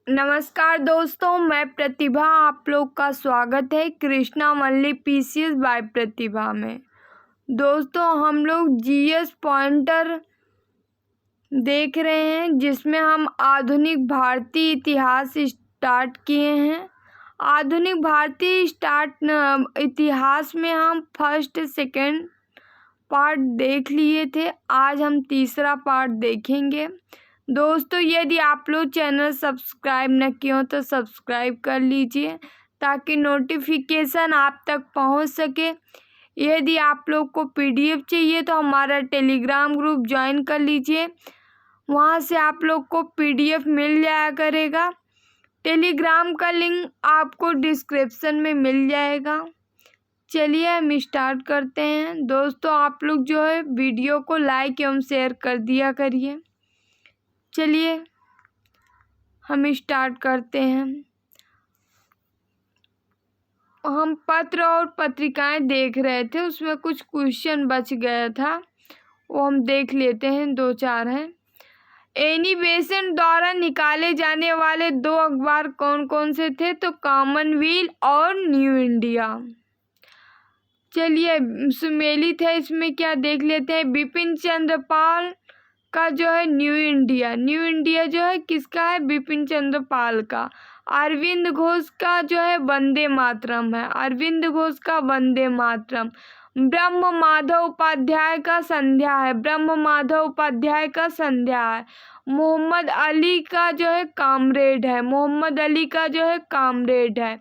नमस्कार दोस्तों, मैं प्रतिभा। आप लोग का स्वागत है कृष्णा मल्ली पीसीएस बाय प्रतिभा में। दोस्तों, हम लोग जीएस पॉइंटर देख रहे हैं जिसमें हम आधुनिक भारतीय इतिहास स्टार्ट किए हैं। आधुनिक भारतीय इतिहास में हम फर्स्ट सेकंड पार्ट देख लिए थे। आज हम तीसरा पार्ट देखेंगे। दोस्तों, यदि आप लोग चैनल सब्सक्राइब न किए हो तो सब्सक्राइब कर लीजिए ताकि नोटिफिकेशन आप तक पहुंच सके। यदि आप लोग को पीडीएफ चाहिए तो हमारा टेलीग्राम ग्रुप ज्वाइन कर लीजिए, वहां से आप लोग को पीडीएफ मिल जाया करेगा। टेलीग्राम का लिंक आपको डिस्क्रिप्शन में मिल जाएगा। चलिए हम स्टार्ट करते हैं। दोस्तों, आप लोग जो है वीडियो को लाइक एवं शेयर कर दिया करिए। चलिए हम स्टार्ट करते हैं। हम पत्र और पत्रिकाएं देख रहे थे, उसमें कुछ क्वेश्चन बच गया था, वो हम देख लेते हैं। 2-4 हैं। एनी बेसेंट द्वारा निकाले जाने वाले 2 अखबार कौन कौन से थे? तो कॉमनवेल्थ और न्यू इंडिया। चलिए सुमेलित है, इसमें क्या देख लेते हैं। बिपिन चंद्र पाल का जो है न्यू इंडिया जो है किसका है? बिपिन चंद्र पाल का। अरविंद घोष का जो है वंदे मातरम है, अरविंद घोष का वंदे मातरम। ब्रह्म माधव उपाध्याय का संध्या है, ब्रह्म माधव उपाध्याय का संध्या है। मोहम्मद अली का जो है कामरेड है, मोहम्मद अली का जो है कामरेड है।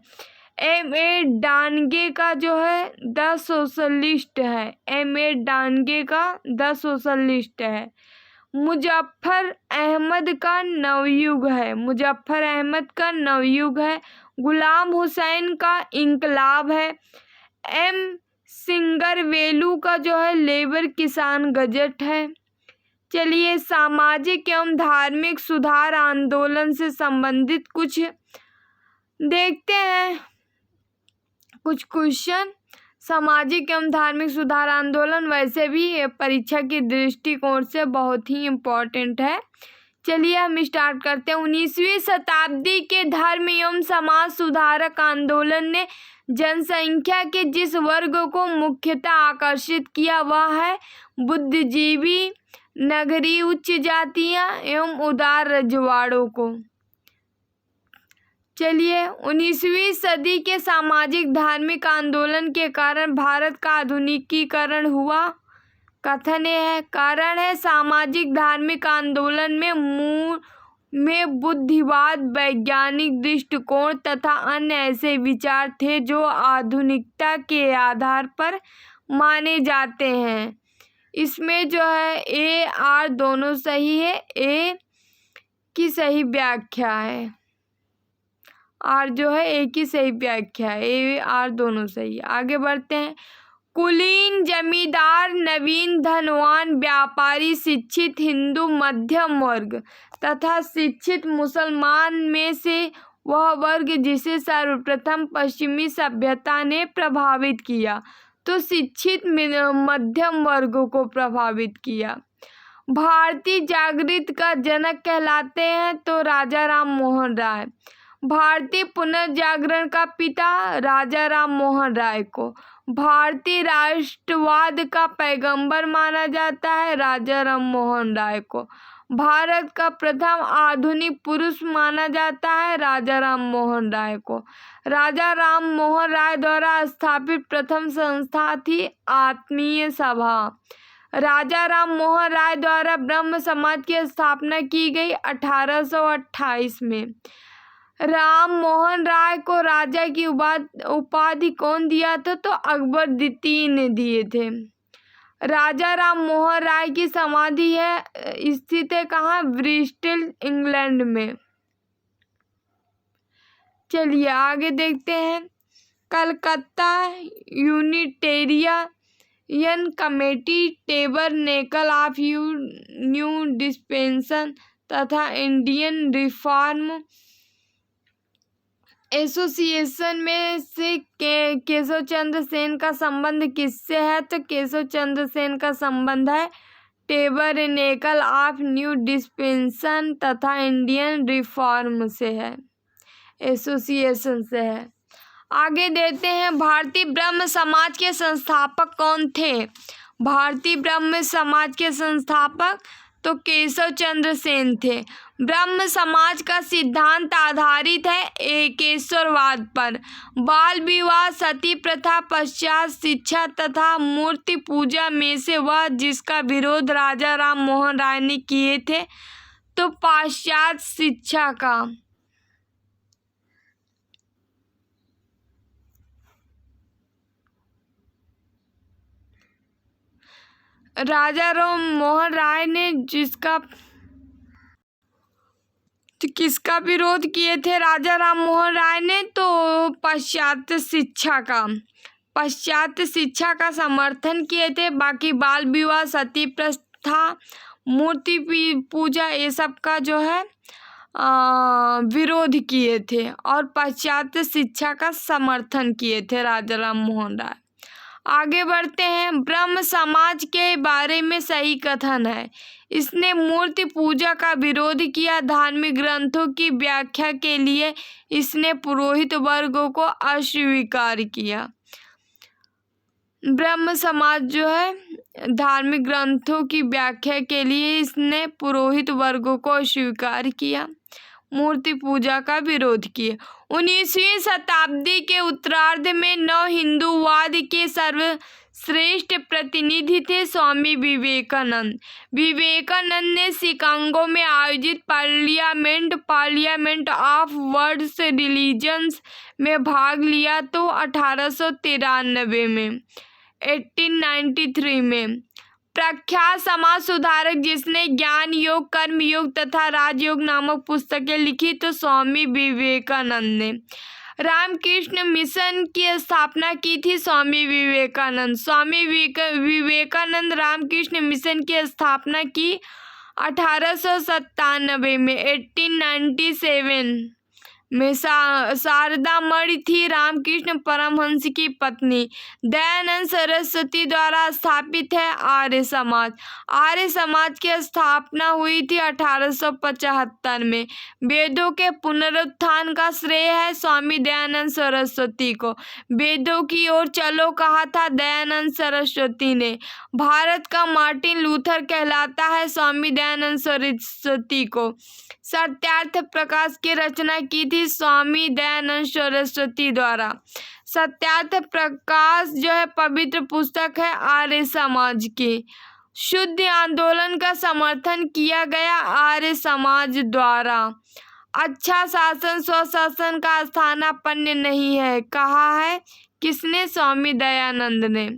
M.A. डांगे का जो है द सोशलिस्ट है, M.A. डांगे का द सोशलिस्ट है। मुजफ्फर अहमद का नवयुग है, मुजफ्फर अहमद का नवयुग है। गुलाम हुसैन का इंकलाब है। M. सिंगरवेलू का जो है लेबर किसान गजट है। चलिए सामाजिक एवं धार्मिक सुधार आंदोलन से संबंधित कुछ देखते हैं, कुछ क्वेश्चन। सामाजिक एवं धार्मिक सुधार आंदोलन वैसे भी परीक्षा की दृष्टिकोण से बहुत ही इम्पोर्टेंट है। चलिए हम स्टार्ट करते हैं। 19वीं शताब्दी के धर्म एवं समाज सुधारक आंदोलन ने जनसंख्या के जिस वर्ग को मुख्यतः आकर्षित किया वह है बुद्धिजीवी, नगरीय उच्च जातियां एवं उदार रजवाड़ों को। चलिए 19वीं सदी के सामाजिक धार्मिक आंदोलन के कारण भारत का आधुनिकीकरण हुआ। कथन है, कारण है सामाजिक धार्मिक आंदोलन में मूल में बुद्धिवाद, वैज्ञानिक दृष्टिकोण तथा अन्य ऐसे विचार थे जो आधुनिकता के आधार पर माने जाते हैं। इसमें जो है ए आर दोनों सही है, ए की सही व्याख्या है, आर जो है ए की सही व्याख्या है, ए आर दोनों सही। आगे बढ़ते हैं। कुलीन, जमींदार, नवीन, धनवान, व्यापारी, शिक्षित हिंदू, मध्यम वर्ग तथा शिक्षित मुसलमान में से वह वर्ग जिसे सर्वप्रथम पश्चिमी सभ्यता ने प्रभावित किया, तो शिक्षित मध्यम वर्ग को प्रभावित किया। भारतीय जागृति का जनक कहलाते हैं तो राजा राम मोहन राय। भारतीय पुनर्जागरण का पिता राजा राम मोहन राय को। भारतीय राष्ट्रवाद का पैगंबर माना जाता है राजा राम मोहन राय को। भारत का प्रथम आधुनिक पुरुष माना जाता है राजा राम मोहन राय को। राजा राम मोहन राय द्वारा स्थापित प्रथम संस्था थी आत्मीय सभा। राजा राम मोहन राय द्वारा ब्रह्म समाज की स्थापना की गई 1828 में। राम मोहन राय को राजा की उपाधि कौन दिया था? तो अकबर द्वितीय ने दिए थे। राजा राम मोहन राय की समाधि है स्थित है कहाँ? ब्रिस्टल, इंग्लैंड में। चलिए आगे देखते हैं। Calcutta Unitarian committee, tabernacle of new डिस्पेंसन तथा इंडियन रिफॉर्म एसोसिएशन में से केशव चंद्र सेन का संबंध किससे है? तो केशव चंद्र सेन का संबंध है टेबरनेकल ऑफ न्यू डिस्पेंसन तथा इंडियन रिफॉर्म से है, एसोसिएशन से है। आगे देते हैं, भारतीय ब्रह्म समाज के संस्थापक कौन थे? भारतीय ब्रह्म समाज के संस्थापक तो केशव चंद्र सेन थे। ब्रह्म समाज का सिद्धांत आधारित है एकेश्वरवाद पर। बाल विवाह, सती प्रथा, पश्चात शिक्षा तथा मूर्ति पूजा में से वह जिसका विरोध राजा राम मोहन राय ने किए थे तो पाश्चात्य शिक्षा का। राजा राम मोहन राय ने किसका विरोध किए थे राजा राम मोहन राय ने? तो पाश्चात्य शिक्षा का। पाश्चात्य शिक्षा का समर्थन किए थे। बाकी बाल विवाह, सती प्रथा, मूर्ति पूजा ये सब का जो है विरोध किए थे और पाश्चात्य शिक्षा का समर्थन किए थे राजा राम मोहन राय। आगे बढ़ते हैं, ब्रह्म समाज के बारे में सही कथन है। इसने मूर्ति पूजा का विरोध किया। धार्मिक ग्रंथों की व्याख्या के लिए इसने पुरोहित वर्गों को अस्वीकार किया। ब्रह्म समाज जो है धार्मिक ग्रंथों की व्याख्या के लिए इसने पुरोहित वर्गों को अस्वीकार किया, मूर्ति पूजा का विरोध किया। 19वीं शताब्दी के उत्तरार्ध में नव हिंदूवाद के सर्वश्रेष्ठ प्रतिनिधि थे स्वामी विवेकानंद। विवेकानंद ने शिकागो में आयोजित पार्लियामेंट ऑफ वर्ल्ड रिलीजन्स में भाग लिया तो 1893 में 1893 में प्रख्यात समाज सुधारक जिसने ज्ञान योग, कर्म योग तथा राजयोग नामक पुस्तकें लिखी तो स्वामी विवेकानंद ने। रामकृष्ण मिशन की स्थापना की थी स्वामी विवेकानंद। स्वामी विवेकानंद रामकृष्ण मिशन की स्थापना की 1897 में 1897 में। शारदा मणि थी रामकृष्ण परमहंस की पत्नी। दयानंद सरस्वती द्वारा स्थापित है आर्य समाज। आर्य समाज की स्थापना हुई थी 1875 में। वेदों के पुनरुत्थान का श्रेय है स्वामी दयानंद सरस्वती को। वेदों की ओर चलो कहा था दयानंद सरस्वती ने। भारत का मार्टिन लूथर कहलाता है स्वामी दयानंद सरस्वती को। सत्यार्थ प्रकाश की रचना की थी स्वामी दयानंद सरस्वती द्वारा। सत्यार्थ प्रकाश जो है पवित्र पुस्तक है आर्य समाज की। शुद्ध आंदोलन का समर्थन किया गया आर्य समाज द्वारा। अच्छा शासन स्वशासन का स्थानापन्न नहीं है कहा है किसने? स्वामी दयानंद ने।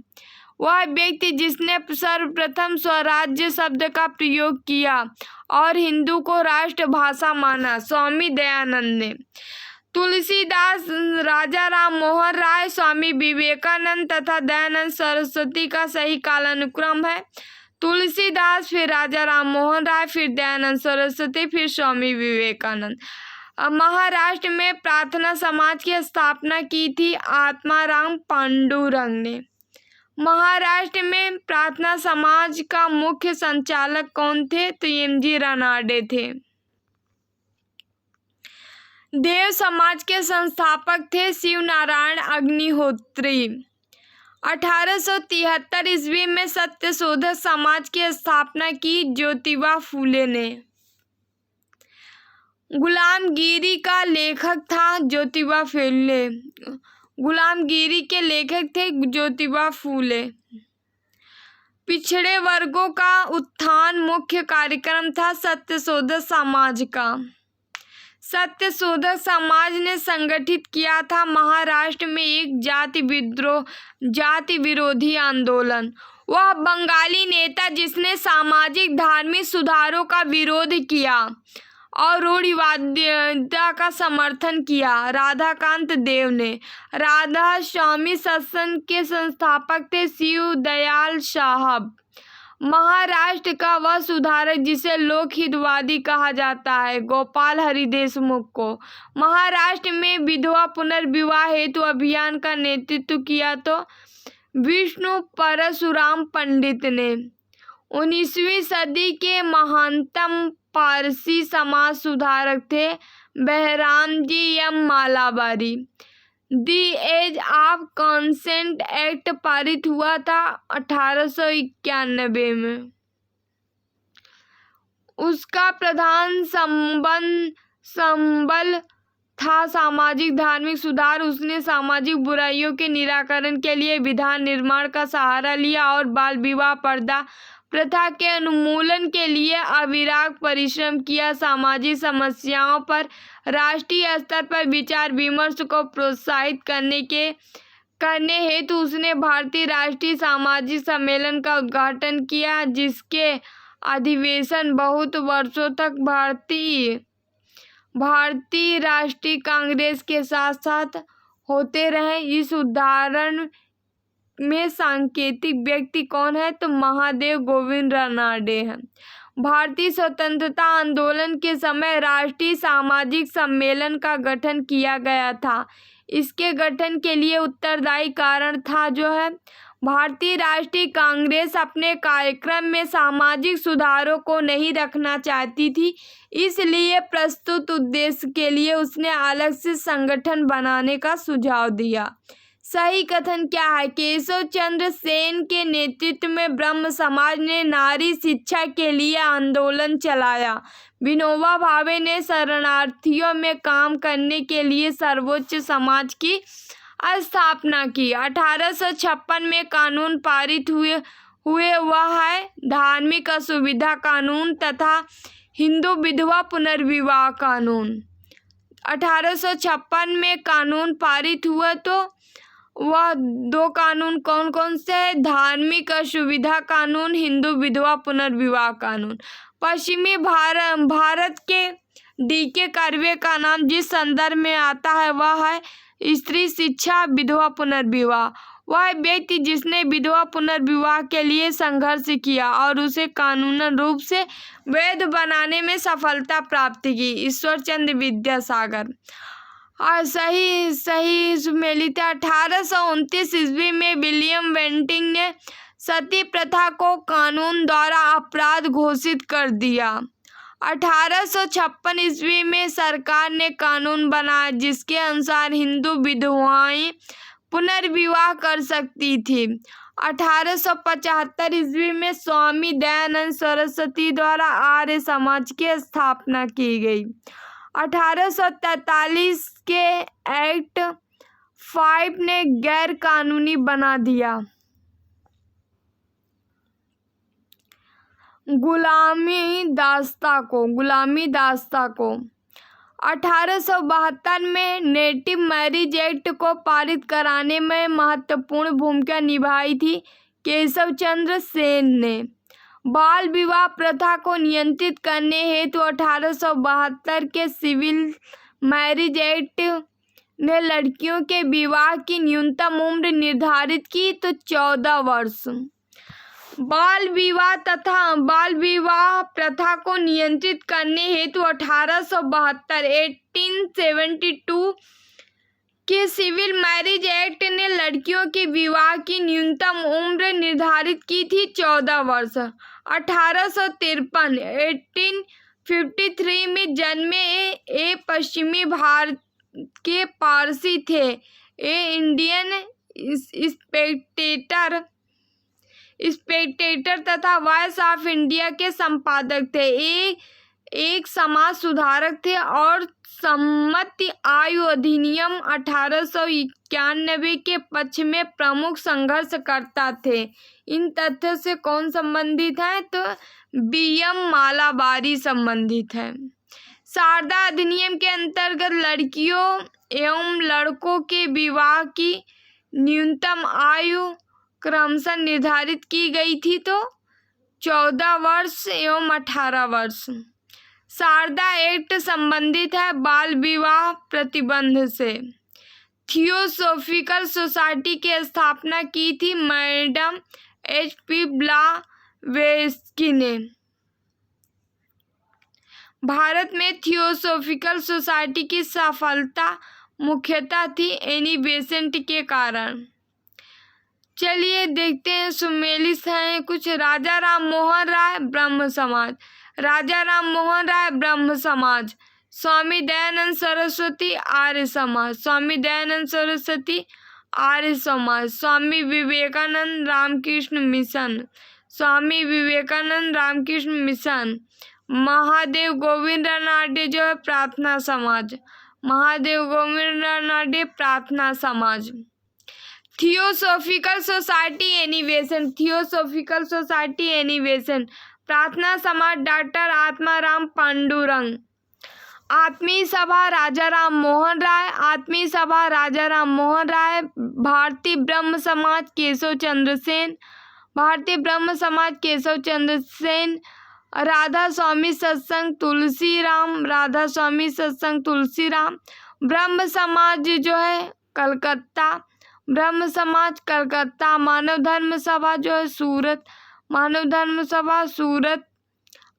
वह व्यक्ति जिसने सर्वप्रथम स्वराज्य शब्द का प्रयोग किया और हिंदू को राष्ट्रभाषा माना, स्वामी दयानंद ने। तुलसीदास, राजा राम मोहन राय, स्वामी विवेकानंद तथा दयानंद सरस्वती का सही कालानुक्रम है। तुलसीदास, फिर राजा राम मोहन राय, फिर दयानंद सरस्वती, फिर स्वामी विवेकानंद। महाराष्ट्र में प्रार्थना समाज की स्थापना की थी आत्माराम पांडुरंग ने। महाराष्ट्र में प्रार्थना समाज का मुख्य संचालक कौन थे? तो एम.जी. रानाडे थे। देव समाज के संस्थापक थे शिव नारायण अग्निहोत्री। 1873 ईस्वी में सत्यशोधक समाज की स्थापना की ज्योतिबा फूले ने। गुलामगिरी का लेखक था ज्योतिबा फूले। गुलामगिरी के लेखक थे ज्योतिबा फूले। पिछड़े वर्गों का उत्थान मुख्य कार्यक्रम था सत्यशोधक समाज का। सत्यशोधक समाज ने संगठित किया था महाराष्ट्र में एक जाति विरोधी आंदोलन। वह बंगाली नेता जिसने सामाजिक धार्मिक सुधारों का विरोध किया और रूढ़िवादिता का समर्थन किया, राधाकांत देव ने। राधा स्वामी सत्संग के संस्थापक थे शिव दयाल साहब। महाराष्ट्र का वह सुधारक जिसे लोकहितवादी कहा जाता है, गोपाल हरि देशमुख को। महाराष्ट्र में विधवा पुनर्विवाह हेतु अभियान का नेतृत्व किया तो विष्णु परशुराम पंडित ने। 19वीं सदी के महानतम पारसी समाज सुधारक थे Behramji M Malabari. The age of consent act पारित हुआ था 1891 में। उसका प्रधान संबल था सामाजिक धार्मिक सुधार। उसने सामाजिक बुराइयों के निराकरण के लिए विधान निर्माण का सहारा लिया और बाल विवाह पर्दा प्रथा के उन्मूलन के लिए अविराग परिश्रम किया। सामाजिक समस्याओं पर राष्ट्रीय स्तर पर विचार विमर्श को प्रोत्साहित करने हेतु उसने भारतीय राष्ट्रीय सामाजिक सम्मेलन का उद्घाटन किया, जिसके अधिवेशन बहुत वर्षों तक भारतीय राष्ट्रीय कांग्रेस के साथ साथ होते रहे। इस उदाहरण में सांकेतिक व्यक्ति कौन है? तो महादेव गोविंद रानडे हैं। भारतीय स्वतंत्रता आंदोलन के समय राष्ट्रीय सामाजिक सम्मेलन का गठन किया गया था। इसके गठन के लिए उत्तरदायी कारण था जो है भारतीय राष्ट्रीय कांग्रेस अपने कार्यक्रम में सामाजिक सुधारों को नहीं रखना चाहती थी, इसलिए प्रस्तुत उद्देश्य के लिए उसने अलग से संगठन बनाने का सुझाव दिया। सही कथन क्या है? केशव चंद्र सेन के नेतृत्व में ब्रह्म समाज ने नारी शिक्षा के लिए आंदोलन चलाया। विनोबा भावे ने शरणार्थियों में काम करने के लिए सर्वोच्च समाज की स्थापना की। 1856 में कानून पारित हुए वह है धार्मिक असुविधा कानून तथा हिंदू विधवा पुनर्विवाह कानून। 1856 में कानून पारित हुआ तो वह दो कानून कौन कौन से है? धार्मिक असुविधा कानून, हिंदू विधवा पुनर्विवाह कानून। पश्चिमी भारत के डीके कर्वे का नाम जिस संदर्भ में आता है वह है स्त्री शिक्षा विधवा पुनर्विवाह। वह व्यक्ति जिसने विधवा पुनर्विवाह के लिए संघर्ष किया और उसे कानूनन रूप से वैध बनाने में सफलता प्राप्त की, ईश्वरचंद्र विद्यासागर। और सही में लिखा 1829 ईस्वी में विलियम बेंटिंग ने सती प्रथा को कानून द्वारा अपराध घोषित कर दिया। 1856 ईस्वी में सरकार ने कानून बनाया जिसके अनुसार हिंदू विधवाएं पुनर्विवाह कर सकती थी। 1875 ईस्वी में स्वामी दयानंद सरस्वती द्वारा आर्य समाज की स्थापना की गई। 1843 के एक्ट 5 ने गैर कानूनी बना दिया। गुलामी दास्ता को 1872 में नेटिव मैरिज एक्ट को पारित कराने में महत्वपूर्ण भूमिका निभाई थी केशव चंद्र सेन ने। बाल विवाह प्रथा को नियंत्रित करने हेतु 1872 के सिविल मैरिज एक्ट ने लड़कियों के विवाह की न्यूनतम उम्र निर्धारित की तो 14 वर्ष। बाल विवाह प्रथा को नियंत्रित करने हेतु 1872 के सिविल मैरिज एक्ट ने लड़कियों के विवाह की न्यूनतम उम्र निर्धारित की थी 14 वर्ष। 1853 में जन्मे ए पश्चिमी भारत के पारसी थे। ए इंडियन स्पेक्टेटर तथा वॉइस ऑफ इंडिया के संपादक थे। एक समाज सुधारक थे और सम्मति आयु अधिनियम 1891 के पक्ष में प्रमुख संघर्षकर्ता थे। इन तथ्यों से कौन संबंधित है? तो बीएम मालाबारी संबंधित है। शारदा अधिनियम के अंतर्गत लड़कियों एवं लड़कों के विवाह की न्यूनतम आयु क्रमशः निर्धारित की गई थी तो 14 वर्ष एवं 18 वर्ष। शारदा एक्ट संबंधित है बाल विवाह प्रतिबंध से। थियोसॉफिकल सोसाइटी की स्थापना की थी मैडम HP ब्लावेत्स्की ने। भारत में थियोसॉफिकल सोसाइटी की सफलता मुख्यतः थी एनी बेसेंट के कारण। चलिए देखते हैं सुमेलित हैं कुछ। राजा राम मोहन राय ब्रह्म समाज, राजा राम मोहन राय ब्रह्म समाज। स्वामी दयानंद सरस्वती आर्य समाज, स्वामी दयानंद सरस्वती आर्य समाज। Swami Vivekananda Ramakrishna mission, Swami Vivekananda Ramakrishna mission. महादेव गोविंद रानडे जो है प्रार्थना समाज, महादेव गोविंद रानडे प्रार्थना समाज। थियोसॉफिकल सोसाइटी एनिवेशन, थियोसॉफिकल सोसाइटी एनिवेशन प्रार्थना समाज डॉक्टर आत्माराम पांडुरंग। आत्मीय सभा राजा राम मोहन राय, आत्मीय सभा राजा राम मोहन राय। भारतीय ब्रह्म समाज केशव चंद्र सेन, भारतीय ब्रह्म समाज केशव चंद्र सेन। राधा स्वामी सत्संग तुलसी राम, राधा स्वामी सत्संग तुलसी राम। ब्रह्म समाज जो है कलकत्ता, ब्रह्म समाज कलकत्ता। मानव धर्म सभा जो है सूरत, मानव धर्म सभा सूरत।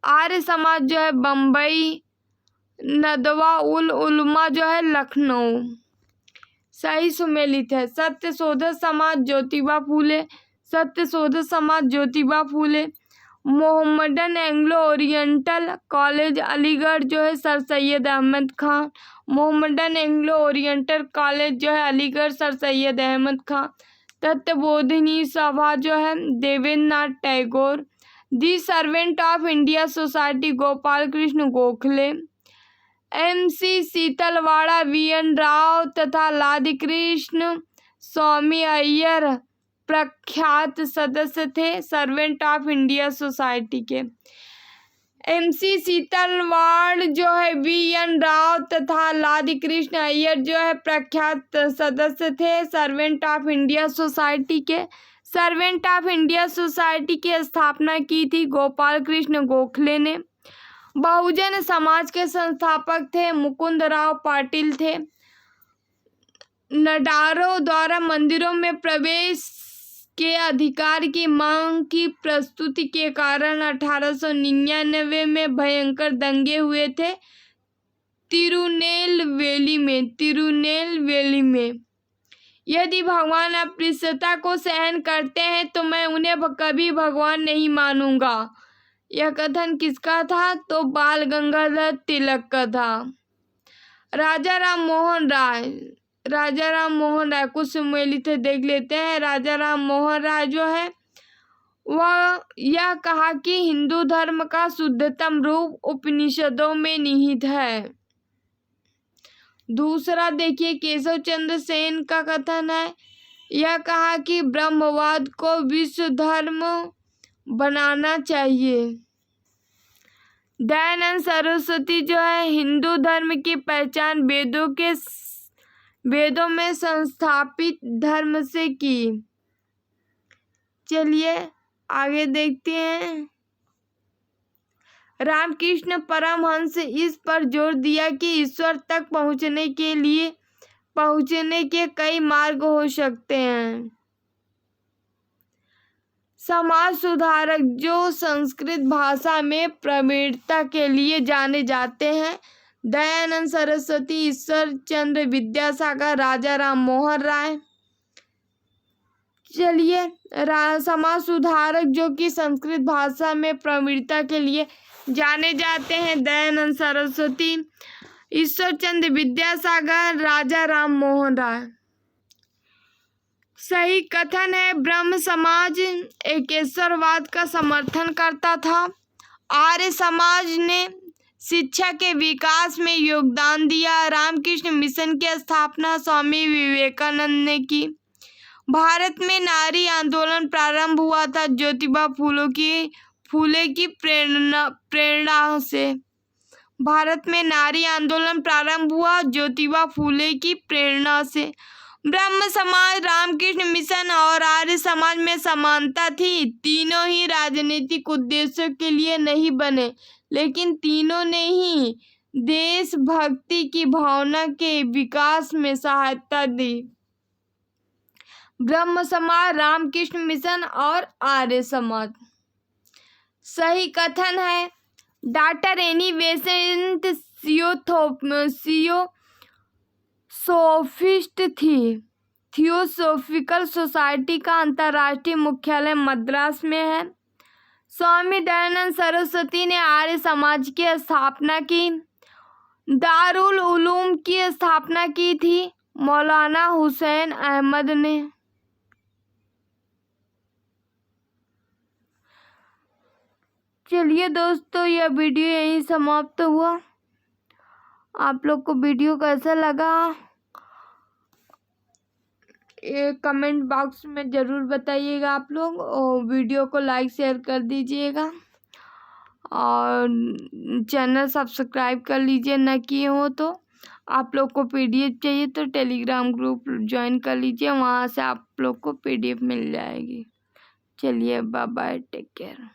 आर्य समाज जो है बम्बई। नदवा उल उलमा जो है लखनऊ। सही सुमेलित है। सत्य शोधक समाज ज्योतिबा फूले, Satya Shodhak Samaj Jyotiba Phule. Mohammedan Anglo Oriental College Aligarh जो है sir Syed Ahmad Khan, Mohammedan Anglo Oriental College जो है अलीगढ़ सर सैयद अहमद खान। तत्वबोधिनी सभा जो है Devendra Nath Tagore. The servant of India society Gopal Krishna Gokhale. MC Setalvad VN Rao तथा लादीकृष्ण स्वामी अय्यर प्रख्यात सदस्य थे सर्वेंट ऑफ इंडिया सोसाइटी के। MC शीतलवाड़ जो है VN राव तथा लादीकृष्ण अय्यर जो है प्रख्यात सदस्य थे सर्वेंट ऑफ इंडिया सोसाइटी के। सर्वेंट ऑफ इंडिया सोसाइटी की स्थापना की थी गोपाल कृष्ण गोखले ने। बहुजन समाज के संस्थापक थे मुकुंदराव पाटिल थे। नडारों द्वारा मंदिरों में प्रवेश के अधिकार की मांग की प्रस्तुति के कारण 1899 में भयंकर दंगे हुए थे तिरुनेलवेली में, तिरुनेलवेली में। यदि भगवान अस्पृश्यता को सहन करते हैं तो मैं उन्हें कभी भगवान नहीं मानूंगा। यह कथन किसका था? तो बाल गंगाधर तिलक का था। राजा राम मोहन राय, राजा राम मोहन राय कुछ सुमेलित देख लेते हैं। राजा राम मोहन राय जो है वह यह कहा कि हिंदू धर्म का शुद्धतम रूप उपनिषदों में निहित है। दूसरा देखिए केशव चंद्र सेन का कथन है, यह कहा कि ब्रह्मवाद को विश्व धर्म बनाना चाहिए। दयानंद सरस्वती जो है हिंदू धर्म की पहचान वेदों में संस्थापित धर्म से की। चलिए आगे देखते हैं। रामकृष्ण परमहंस इस पर जोर दिया कि ईश्वर तक पहुंचने के कई मार्ग हो सकते हैं। समाज सुधारक जो संस्कृत भाषा में प्रवीणता के लिए जाने जाते हैं दयानंद सरस्वती, ईश्वर चंद्र विद्यासागर, राजा राम मोहन राय। चलिए समाज सुधारक जो कि संस्कृत भाषा में प्रवीणता के लिए जाने जाते हैं दयानंद सरस्वती, ईश्वर चंद्र विद्यासागर, राजा राम मोहन राय। सही कथन है। ब्रह्म समाज एकेश्वरवाद का समर्थन करता था। आर्य समाज ने शिक्षा के विकास में योगदान दिया। रामकृष्ण मिशन की स्थापना स्वामी विवेकानंद ने की। भारत में नारी आंदोलन प्रारंभ हुआ था ज्योतिबा फूले की प्रेरणा से। भारत में नारी आंदोलन प्रारंभ हुआ ज्योतिबा फूले की प्रेरणा से। ब्रह्म समाज, रामकृष्ण मिशन और आर्य समाज में समानता थी। तीनों ही राजनीतिक उद्देश्यों के लिए नहीं बने, लेकिन तीनों ने ही देशभक्ति की भावना के विकास में सहायता दी। ब्रह्म समाज, रामकृष्ण मिशन और आर्य समाज। सही कथन है। डॉक्टर एनी बेसेंट सोफिस्ट थी। थियोसॉफिकल सोसाइटी का अंतर्राष्ट्रीय मुख्यालय मद्रास में है। स्वामी दयानंद सरस्वती ने आर्य समाज की स्थापना की। दारुल उलूम की स्थापना की थी मौलाना हुसैन अहमद ने। चलिए दोस्तों, यह वीडियो यहीं समाप्त हुआ। आप लोग को वीडियो कैसा लगा ये कमेंट बॉक्स में ज़रूर बताइएगा आप लोग, और वीडियो को लाइक शेयर कर दीजिएगा और चैनल सब्सक्राइब कर लीजिए न किए हो तो। आप लोग को पीडीएफ चाहिए तो टेलीग्राम ग्रुप ज्वाइन कर लीजिए, वहाँ से आप लोग को पीडीएफ मिल जाएगी। चलिए बाय बाय, टेक केयर।